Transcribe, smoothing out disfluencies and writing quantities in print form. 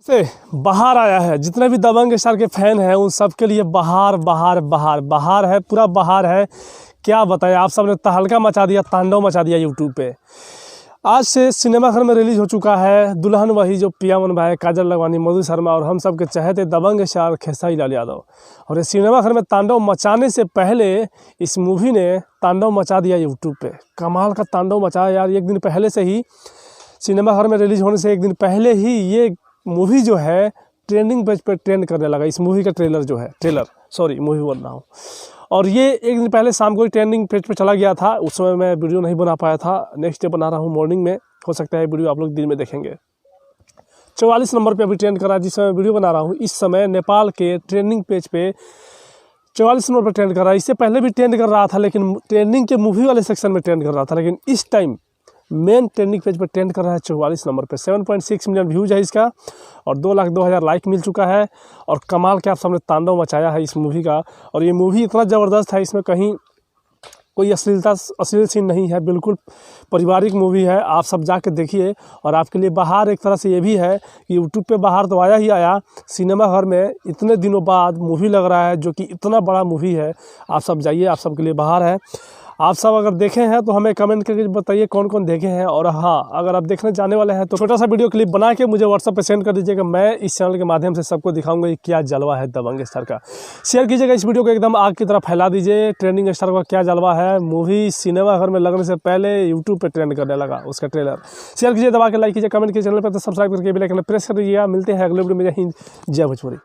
से बाहर आया है। जितने भी दबंग स्टार के फैन हैं उन सब के लिए बहार बहार बहार बहार है, पूरा बहार है। क्या बताएं, आप सब ने तहलका मचा दिया, तांडव मचा दिया यूट्यूब पे। आज से सिनेमाघर में रिलीज़ हो चुका है दुल्हन वही, जो पिया मन भाई, काजल लखवानी, मधु शर्मा और हम सब के चहेते दबंग स्टार खेसारी लाल यादव। और ये सिनेमाघर में तांडव मचाने से पहले इस मूवी ने तांडव मचा दिया यूट्यूब पे। कमाल का तांडव मचाया यार। एक दिन पहले से ही, सिनेमाघर में रिलीज़ होने से एक दिन पहले ही ये मूवी जो है ट्रेंडिंग पेज पे ट्रेंड करने लगा। इस मूवी का ट्रेलर जो है, मूवी बोल रहा हूँ। और ये एक दिन पहले शाम को ही ट्रेंडिंग पेज पे चला गया था। उस समय मैं वीडियो नहीं बना पाया था, नेक्स्ट डे बना रहा हूँ मॉर्निंग में। हो सकता है वीडियो आप लोग दिन में देखेंगे। 44 नंबर पे अभी ट्रेंड कर रहा है जिस समय वीडियो बना रहा हूँ। इस समय नेपाल के ट्रेंडिंग पेज पे 44 नंबर पर ट्रेंड कर रहा है। इससे पहले भी ट्रेंड कर रहा था, लेकिन ट्रेंडिंग के मूवी वाले सेक्शन में ट्रेंड कर रहा था। लेकिन इस टाइम मेन ट्रेंडिंग पेज पर ट्रेंड कर रहा है 44 नंबर पे। 7.6 मिलियन व्यूज़ है इसका और 2,02,000 लाइक मिल चुका है। और कमाल के आप सामने तांडव मचाया है इस मूवी का। और ये मूवी इतना ज़बरदस्त है, इसमें कहीं कोई अश्लील सीन नहीं है, बिल्कुल पारिवारिक मूवी है। आप सब जाके देखिए। और आपके लिए बाहर एक तरह से ये भी है कि यूट्यूब पे बाहर तो आया ही आया, सिनेमाघर में इतने दिनों बाद मूवी लग रहा है जो कि इतना बड़ा मूवी है। आप सब जाइए, आप सब के लिए बाहर है। आप सब अगर देखे हैं तो हमें कमेंट करके बताइए कौन कौन देखे हैं। और हाँ, अगर आप देखने जाने वाले हैं तो छोटा सा वीडियो क्लिप बना के मुझे व्हाट्सएप पे सेंड कर दीजिएगा। मैं इस चैनल के माध्यम से सबको दिखाऊंगा कि क्या जलवा है दबंग स्टार का। शेयर कीजिएगा इस वीडियो को, एकदम आग की तरह फैला दीजिए। ट्रेंडिंग स्टार का क्या जलवा है। मूवी सिनेमाघर में लगने से पहले यूट्यूब पर ट्रेंड करने लगा उसका ट्रेलर। शेयर कीजिए, दबा के लाइक कीजिए, कमेंट कीजिए, चैनल पर तो सब्सक्राइब करके बेल आइकन प्रेस कर दीजिएगा। मिलते हैं अगले वीडियो में। जय हिंद, जय भोजपुरी।